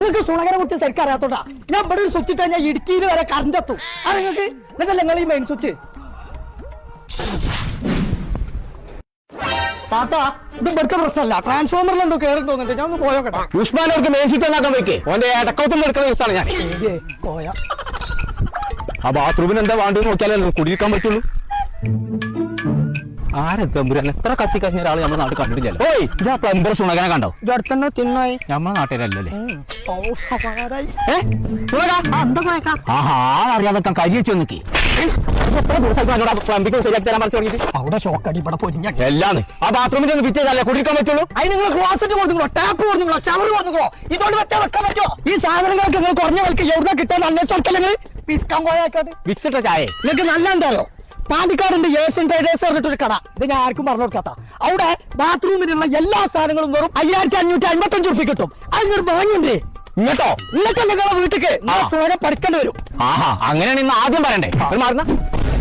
നിങ്ങൾക്ക് സുണകനെ കുറിച്ച് ശരിക്കും അറിയാത്തോട്ടാ. ഞാൻ ഇവിടെ ഒരു സ്വിച്ച് ഇട്ടാ ഞാൻ ഇടുക്കിയിൽ വരെ കറണ്ട് എത്തും. അത് നിങ്ങൾക്ക് എന്നിട്ടല്ല നിങ്ങൾ ഈ മെയിൻ സ്വിച്ച് താത്താ. ഇത് ഇവിടുത്തെ പ്രശ്നമല്ല, ട്രാൻസ്ഫോമറിൽ എന്തോ കയറി തോന്നുന്നുണ്ട്. ഞാൻ ഒന്ന് പോയോക്കട്ടെ. ഉസ്മാനവർക്ക് മെയിൻ സ്വിച്ച് ഒന്നാക്കാൻ വെക്കേ. ഓന്റെ ഇടക്കൗത്തും എടുക്കുന്ന ദിവസമാണ് ഞാൻ. പോയ ആ ബാത്റൂമിന് എന്താ വേണ്ടത് നോക്കിയാലേ കുടിയിരിക്കാൻ പറ്റുള്ളൂ. ആരെത്തമ്പുരാൻ എത്ര കത്തി കഴിഞ്ഞ ഒരാൾ നമ്മുടെ നാട്ടിൽ കണ്ടിട്ടില്ല. ഓയ് ഇതാ പ്ലംബർ സുണകനെ കണ്ടോ? ഇതടുത്തന്നെ തിന്നായി. നമ്മളെ നാട്ടുകാരല്ലേ? അറിയാതെ കരി വെച്ച് വന്നിക്ക്. അവിടെ ഷോക്കടി ഇവിടെ പൊരിഞ്ഞ എല്ലാന്ന് ആ ബാത്റൂമിൽ ഒന്ന് ഫിറ്റ് കുടിക്കാൻ പറ്റുള്ളൂ. അതിന് നിങ്ങൾ ക്ലോസറ്റ് കൊടുക്കണോ, ടാപ്പ് കൊടുക്കണോ, ഷവർ കൊടുക്കണോ? ഇതോട് വെച്ചാൽ വെക്കാൻ പറ്റുമോ? ഈ സാധനങ്ങളൊക്കെ നിങ്ങൾ കുറഞ്ഞ വിലക്ക് എവിടെ കിട്ടാൻ അന്വേഷിച്ചല്ലേ പിസ്കാൻ പോയാക്കട്ടെ. മിക്സിട്ട ചായ നിങ്ങൾക്ക് നല്ല എന്താണോ? പാണ്ടിക്കാടുണ്ട് ഏഷ്യൻ ട്രേഡേഴ്സ് പറഞ്ഞിട്ടൊരു കട. ഇത് ഞാൻ ആർക്കും പറഞ്ഞു കൊടുക്കാത്ത. അവിടെ ബാത്റൂമിനുള്ള എല്ലാ സാധനങ്ങളും വെറും 5555 രൂപ കിട്ടും. അതിനൊരു വാങ്ങിണ്ടേ ഇങ്ങോട്ടോ? ഇന്നത്തെ നിങ്ങളെ വീട്ടിക്ക് പഠിക്കേണ്ടി വരും. ആഹാ, അങ്ങനെയാണ് ഇന്ന് ആദ്യം പറയണ്ടേ. മാറുന്ന